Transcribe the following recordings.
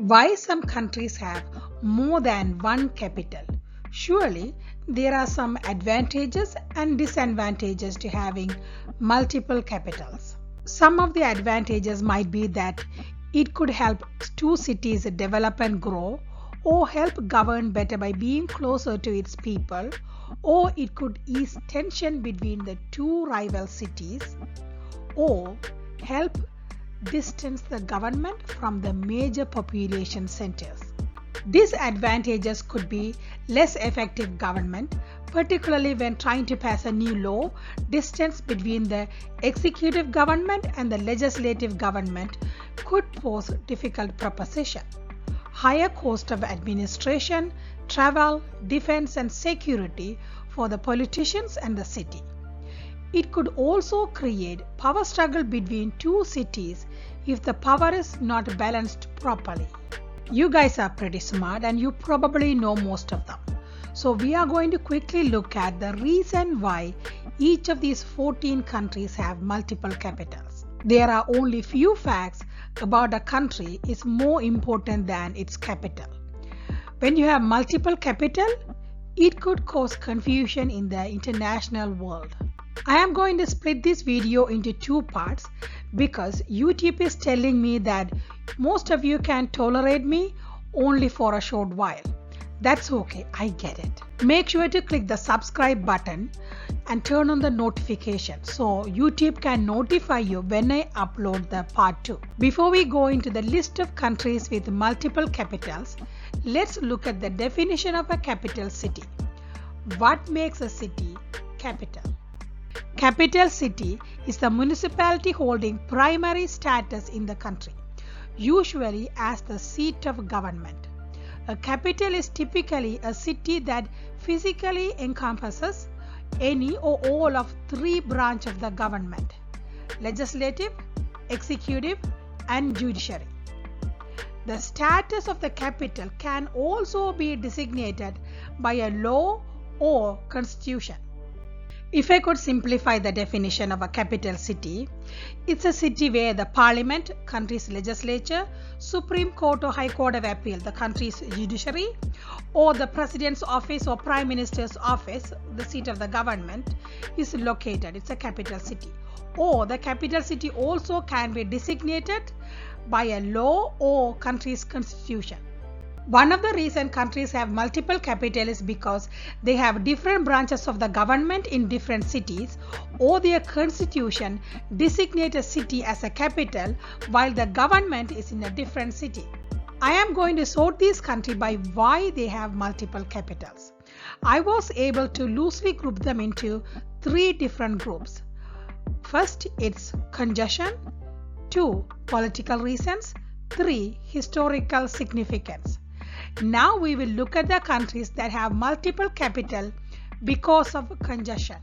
Why some countries have more than one capital? Surely there are some advantages and disadvantages to having multiple capitals. Some of the advantages might be that it could help two cities develop and grow, or help govern better by being closer to its people, or it could ease tension between the two rival cities, or help distance the government from the major population centers. Disadvantages could be less effective government, particularly when trying to pass a new law. Distance between the executive government and the legislative government could pose difficult proposition. Higher cost of administration, travel, defense and security for the politicians and the city. It could also create power struggle between two cities if the power is not balanced properly. You guys are pretty smart and you probably know most of them. So we are going to quickly look at the reason why each of these 14 countries have multiple capitals. There are only few facts about a country is more important than its capital. When you have multiple capital, it could cause confusion in the international world. I am going to split this video into two parts because YouTube is telling me that most of you can tolerate me only for a short while. That's okay, I get it. Make sure to click the subscribe button and turn on the notification so YouTube can notify you when I upload the part 2. Before we go into the list of countries with multiple capitals, let's look at the definition of a capital city. What makes a city capital? Capital city is the municipality holding primary status in the country, usually as the seat of government. A capital is typically a city that physically encompasses any or all of three branches of the government: legislative, executive, and judiciary. The status of the capital can also be designated by a law or constitution. If I could simplify the definition of a capital city, it's a city where the parliament, country's legislature, Supreme Court or High Court of Appeal, the country's judiciary, or the president's office or prime minister's office, the seat of the government, is located. It's a capital city. Or the capital city also can be designated by a law or country's constitution. One of the reasons countries have multiple capitals is because they have different branches of the government in different cities, or their constitution designates a city as a capital while the government is in a different city. I am going to sort these countries by why they have multiple capitals. I was able to loosely group them into three different groups. First, it's congestion. 2, political reasons. 3, historical significance. Now we will look at the countries that have multiple capitals because of congestion.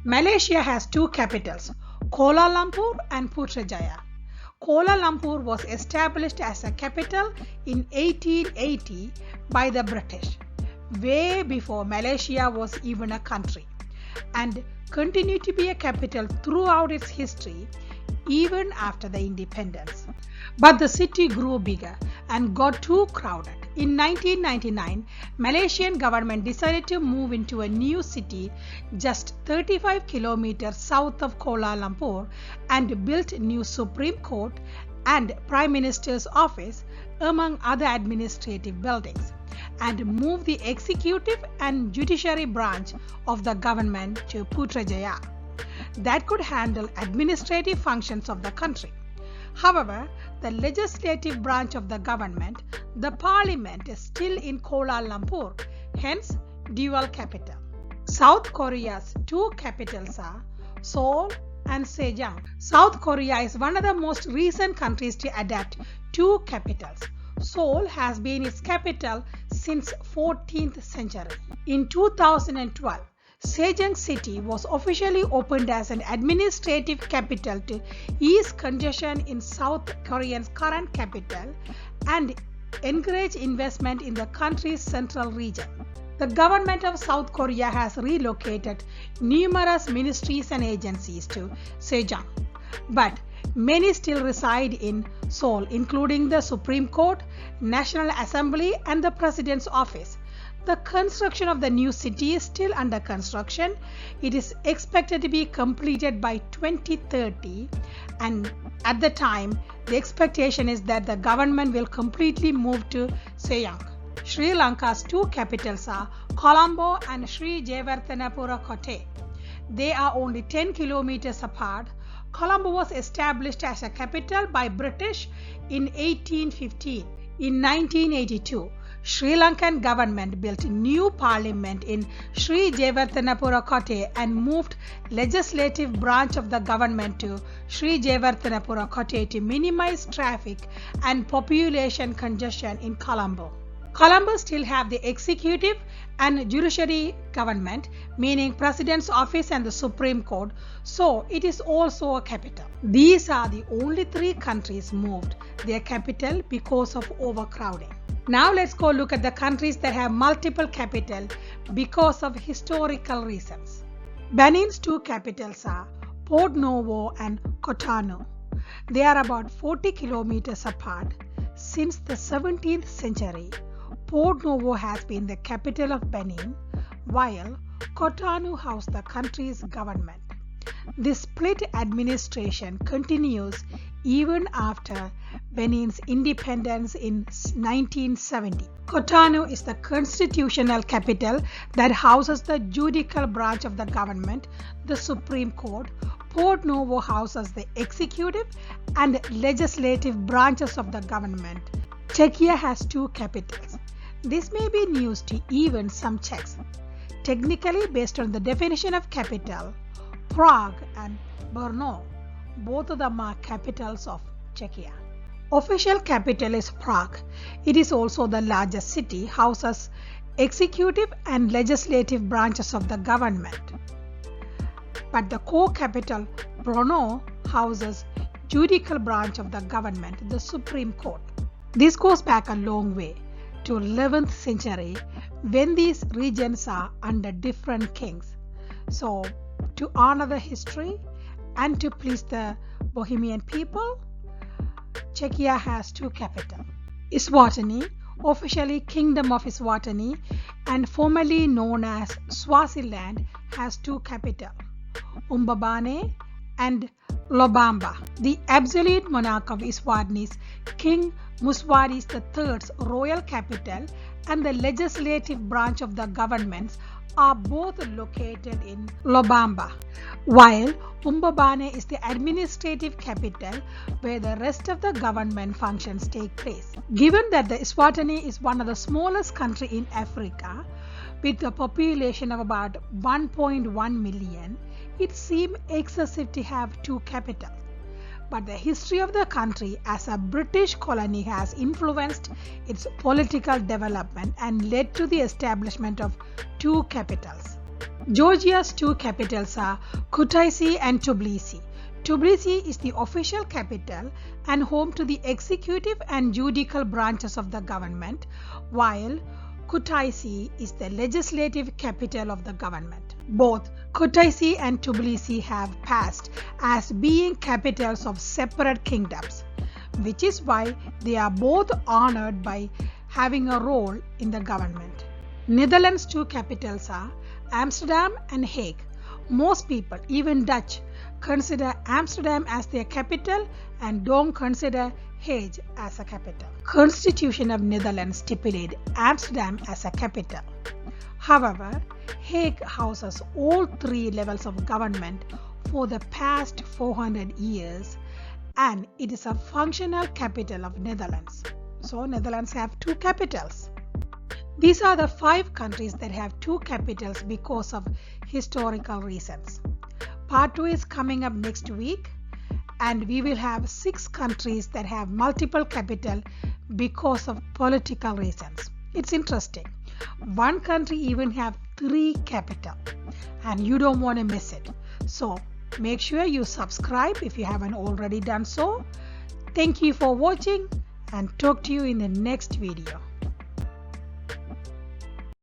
Malaysia has 2 capitals, Kuala Lumpur and Putrajaya. Kuala Lumpur was established as a capital in 1880 by the British, way before Malaysia was even a country, and continued to be a capital throughout its history, even after the independence. But the city grew bigger and got too crowded. In 1999, Malaysian government decided to move into a new city just 35 kilometers south of Kuala Lumpur and built new Supreme Court and Prime Minister's office among other administrative buildings, and moved the executive and judiciary branch of the government to Putrajaya that could handle administrative functions of the country. However, the legislative branch of the government, the parliament, is still in Kuala Lumpur, hence dual capital. South Korea's 2 capitals are Seoul and Sejong. South Korea is one of the most recent countries to adopt 2 capitals. Seoul has been its capital since 14th century. In 2012, Sejong city was officially opened as an administrative capital to ease congestion in South Korea's current capital and encourage investment in the country's central region. The government of South Korea has relocated numerous ministries and agencies to Sejong, but many still reside in Seoul, including the Supreme Court, National Assembly and the President's office. The construction of the new city is still under construction. It is expected to be completed by 2030, and at the time, the expectation is that the government will completely move to Sejong. Sri Lanka's two capitals are Colombo and Sri Jayawardenepura Kotte. They are only 10 kilometers apart. Colombo was established as a capital by British in 1815. In 1982, Sri Lankan government built a new parliament in Sri Jayawardenepura Kotte and moved legislative branch of the government to Sri Jayawardenepura Kotte to minimize traffic and population congestion in Colombo. Colombo still have the executive and judiciary government, meaning President's office and the Supreme Court, so it is also a capital. These are the only three countries moved their capital because of overcrowding. Now let's go look at the countries that have multiple capitals because of historical reasons. Benin's two capitals are Port Novo and Cotonou. They are about 40 kilometers apart. Since the 17th century, Port Novo has been the capital of Benin, while Cotonou housed the country's government. This split administration continues even after Benin's independence in 1970. Cotonou is the constitutional capital that houses the judicial branch of the government, the Supreme Court. Port Novo houses the executive and legislative branches of the government. Czechia has two capitals. This may be news to even some Czechs. Technically, based on the definition of capital, Prague and Brno, both of them are capitals of Czechia. Official capital is Prague. It is also the largest city, houses executive and legislative branches of the government. But the co-capital, Brno, houses judicial branch of the government, the Supreme Court. This goes back a long way to 11th century when these regions are under different kings. So to honor the history and to please the Bohemian people, Czechia has two capitals. Eswatini, officially Kingdom of Eswatini and formerly known as Swaziland, has two capitals, Mbabane and Lobamba. The absolute monarch of Eswatini is King Mswati III's royal capital and the legislative branch of the governments are both located in Lobamba, while Mbabane is the administrative capital where the rest of the government functions take place. Given that the Eswatini is one of the smallest countries in Africa, with a population of about 1.1 million, it seems excessive to have two capitals. But the history of the country as a British colony has influenced its political development and led to the establishment of two capitals. Georgia's two capitals are Kutaisi and Tbilisi. Tbilisi is the official capital and home to the executive and judicial branches of the government, while Kutaisi is the legislative capital of the government. Both Kutaisi and Tbilisi have passed as being capitals of separate kingdoms, which is why they are both honored by having a role in the government. Netherlands' two capitals are Amsterdam and Hague. Most people, even Dutch, consider Amsterdam as their capital and don't consider Hague as a capital. Constitution of Netherlands stipulates Amsterdam as a capital. However, Hague houses all three levels of government for the past 400 years and it is a functional capital of Netherlands. So Netherlands have two capitals. These are the 5 countries that have two capitals because of historical reasons. Part 2 is coming up next week and we will have 6 countries that have multiple capitals because of political reasons. It's interesting. One country even have 3 capitals and you don't want to miss it. So make sure you subscribe if you haven't already done so. Thank you for watching and talk to you in the next video.